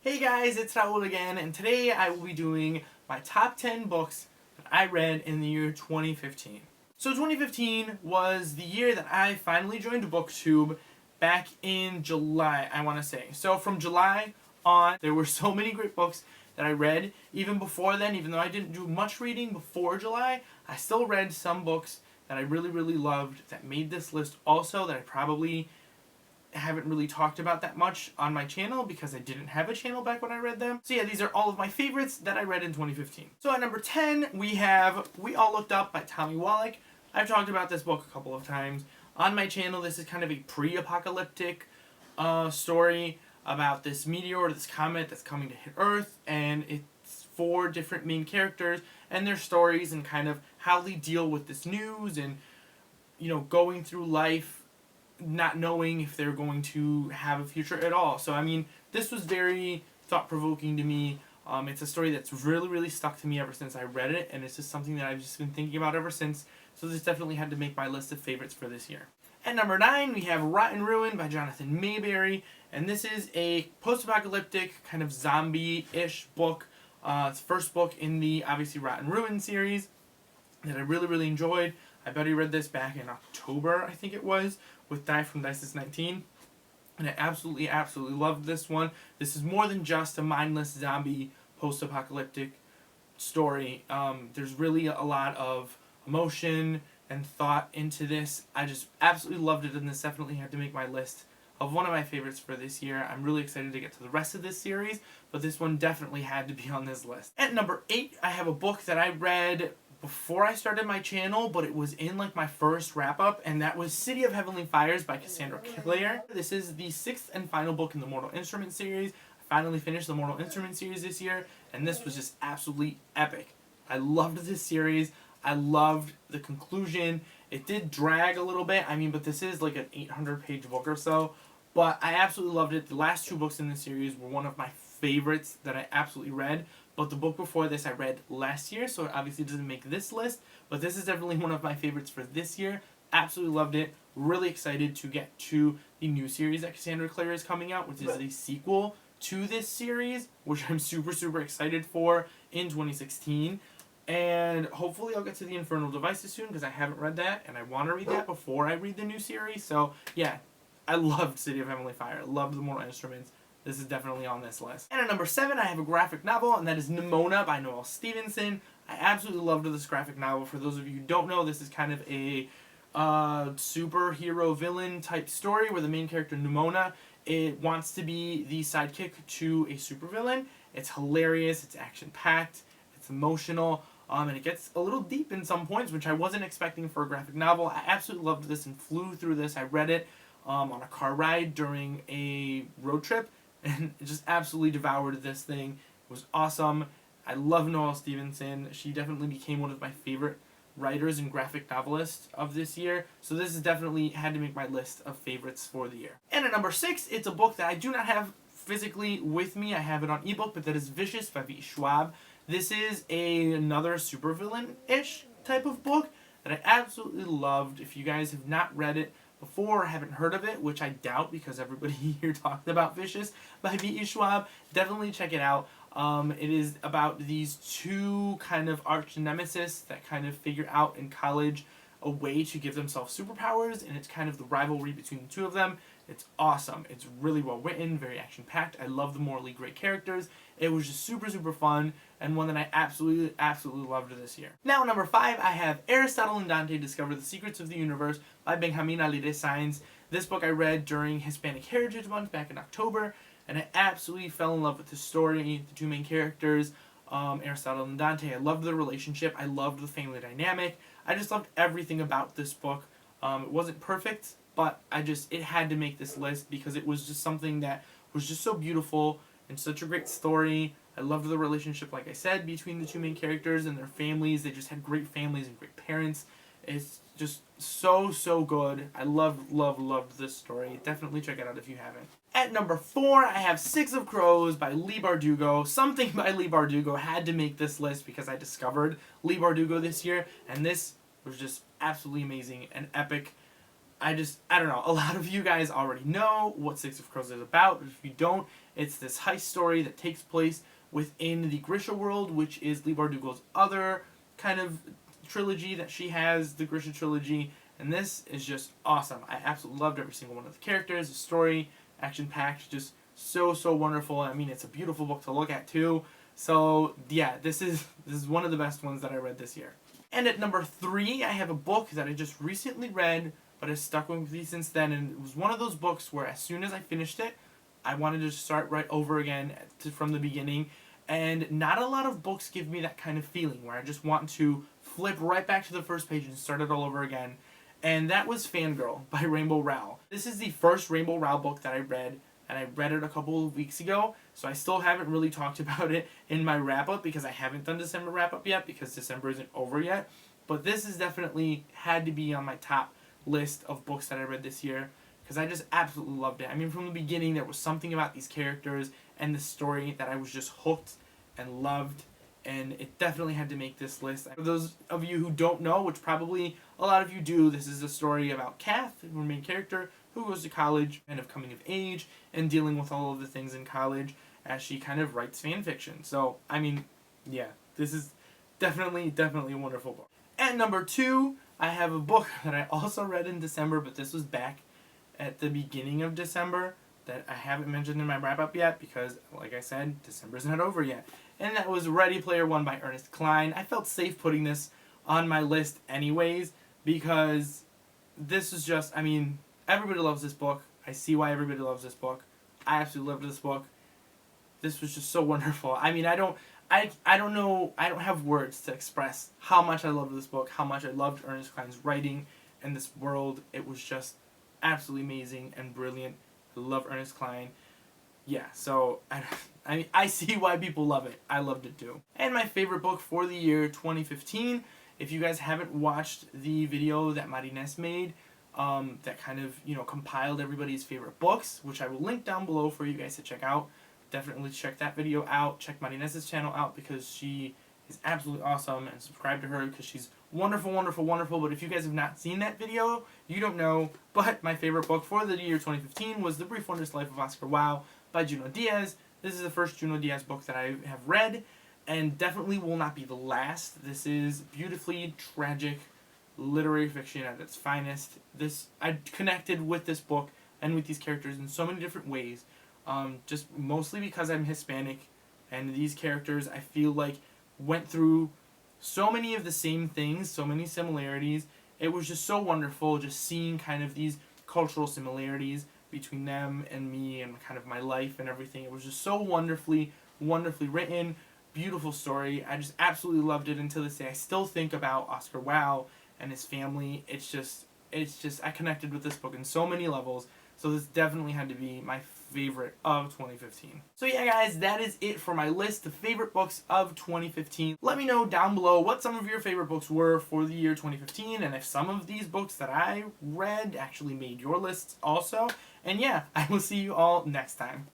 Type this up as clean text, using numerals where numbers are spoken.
Hey guys, it's Raul again, and today I will be doing my top 10 books that I read in the year 2015. So 2015 was the year that I finally joined BookTube back in July, I want to say. So from July on, there were so many great books that I read. Even before then, even though I didn't do much reading before July, I still read some books that I really loved that made this list also, that I probably haven't really talked about that much on my channel because I didn't have a channel back when I read them. So yeah, these are all of my favorites that I read in 2015. So at number 10, we have We All Looked Up by Tommy Wallach. I've talked about this book a couple of times on my channel. This is kind of a pre-apocalyptic story about this meteor or this comet that's coming to hit Earth, and it's 4 different main characters and their stories and kind of how they deal with this news and, you know, going through life not knowing if they're going to have a future at all. So I mean, this was very thought-provoking to me. It's a story that's really stuck to me ever since I read it, and it's just something that I've just been thinking about ever since. So this definitely had to make my list of favorites for this year. At number 9, we have Rotten Ruin by Jonathan Mayberry, and this is a post-apocalyptic kind of zombie-ish book. It's the first book in the obviously Rotten Ruin series that I really enjoyed. I bet I read this back in October, I think it was, with Die from Dices 19. And I absolutely loved this one. This is more than just a mindless zombie post-apocalyptic story. There's really a lot of emotion and thought into this. I just absolutely loved it, and this definitely had to make my list of one of my favorites for this year. I'm really excited to get to the rest of this series, but this one definitely had to be on this list. At number 8, I have a book that I read before I started my channel, but it was in like my first wrap-up, and that was City of Heavenly Fires by Cassandra Clare. This is the 6th and final book in the Mortal Instrument series. I finally finished the Mortal Instrument series this year, and this was just absolutely epic. I loved this series. I loved the conclusion. It did drag a little bit, I mean, but this is like an 800-page book or so, but I absolutely loved it. The last 2 books in the series were one of my favorites that I absolutely read. But the book before this I read last year, so it obviously doesn't make this list. But this is definitely one of my favorites for this year. Absolutely loved it. Really excited to get to the new series that Cassandra Clare is coming out, which is a sequel to this series, which I'm super excited for in 2016. And hopefully I'll get to the Infernal Devices soon, because I haven't read that, and I want to read that before I read the new series. So yeah, I loved City of Heavenly Fire. I loved the Mortal Instruments. This is definitely on this list. And at number 7, I have a graphic novel, and that is Nimona by Noelle Stevenson. I absolutely loved this graphic novel. For those of you who don't know, this is kind of a superhero villain type story where the main character, Nimona, it wants to be the sidekick to a supervillain. It's hilarious, it's action-packed, it's emotional, and it gets a little deep in some points, which I wasn't expecting for a graphic novel. I absolutely loved this and flew through this. I read it on a car ride during a road trip, and just absolutely devoured this thing. It was awesome. I love Noelle Stevenson. She definitely became one of my favorite writers and graphic novelists of this year. So this has definitely had to make my list of favorites for the year. And at number 6, it's a book that I do not have physically with me. I have it on ebook, but that is Vicious by V. Schwab. This is another supervillain-ish type of book that I absolutely loved. If you guys have not read it before or haven't heard of it, which I doubt because everybody here talked about Vicious by V.E. Schwab, definitely check it out. It is about these 2 kind of arch nemesis that kind of figure out in college a way to give themselves superpowers, and it's kind of the rivalry between the 2 of them. It's awesome. It's really well written, very action-packed. I love the morally great characters. It was just super fun, and one that I absolutely loved this year. Now, number 5, I have Aristotle and Dante Discover the Secrets of the Universe by Benjamin Alire Sainz. This book I read during Hispanic Heritage Month back in October, and I absolutely fell in love with the story, the 2 main characters, Aristotle and Dante. I loved the relationship. I loved the family dynamic. I just loved everything about this book. It wasn't perfect, but it had to make this list because it was just something that was just so beautiful and such a great story. I loved the relationship, like I said, between the 2 main characters and their families. They just had great families and great parents. It's just so good. I loved this story. Definitely check it out if you haven't. At number 4, I have Six of Crows by Leigh Bardugo. Something by Leigh Bardugo had to make this list because I discovered Leigh Bardugo this year, and this was just absolutely amazing and epic. I don't know, a lot of you guys already know what Six of Crows is about, but if you don't, it's this heist story that takes place within the Grisha world, which is Leigh Bardugo's other kind of trilogy that she has, the Grisha trilogy, and this is just awesome. I absolutely loved every single one of the characters, the story, action-packed, just so wonderful. I mean, it's a beautiful book to look at too. So yeah, this is one of the best ones that I read this year. And at number 3, I have a book that I just recently read, but has stuck with me since then, and it was one of those books where as soon as I finished it, I wanted to start right over again from the beginning. And not a lot of books give me that kind of feeling where I just want to flip right back to the first page and start it all over again. And that was Fangirl by Rainbow Rowell. This is the first Rainbow Rowell book that I read, and I read it a couple of weeks ago, so I still haven't really talked about it in my wrap-up because I haven't done December wrap-up yet because December isn't over yet. But this has definitely had to be on my top list of books that I read this year because I just absolutely loved it. I mean, from the beginning, there was something about these characters and the story that I was just hooked and loved, and it definitely had to make this list. For those of you who don't know, which probably a lot of you do, this is a story about Kath, her main character, who goes to college, kind of coming of age, and dealing with all of the things in college as she kind of writes fan fiction. So, I mean, yeah, this is definitely a wonderful book. At number 2, I have a book that I also read in December, but this was back at the beginning of December that I haven't mentioned in my wrap-up yet because, like I said, December's not over yet. And that was Ready Player One by Ernest Cline. I felt safe putting this on my list anyways because this is just, I mean, everybody loves this book. I see why everybody loves this book. I absolutely loved this book. This was just so wonderful. I mean, I don't know, I don't have words to express how much I loved this book, how much I loved Ernest Cline's writing and this world. It was just absolutely amazing and brilliant. I love Ernest Cline. Yeah, so I see why people love it. I loved it too. And my favorite book for the year 2015, if you guys haven't watched the video that Marines made, that kind of, you know, compiled everybody's favorite books, which I will link down below for you guys to check out. Definitely check that video out. Check Marines' channel out because she is absolutely awesome, and subscribe to her because she's wonderful. But if you guys have not seen that video, you don't know. But my favorite book for the year 2015 was The Brief Wondrous Life of Oscar Wilde by Junot Diaz. This is the first Junot Diaz book that I have read, and definitely will not be the last. This is beautifully tragic literary fiction at its finest. I connected with this book and with these characters in so many different ways. Just mostly because I'm Hispanic, and these characters I feel like went through so many of the same things, so many similarities. It was just so wonderful just seeing kind of these cultural similarities between them and me and kind of my life and everything. It was just so wonderfully written, beautiful story. I just absolutely loved it until this day. I still think about Oscar Wilde and his family. It's just I connected with this book in so many levels. So this definitely had to be my favorite of 2015. So yeah, guys, that is it for my list of favorite books of 2015. Let me know down below what some of your favorite books were for the year 2015, and if some of these books that I read actually made your lists also. And yeah, I will see you all next time.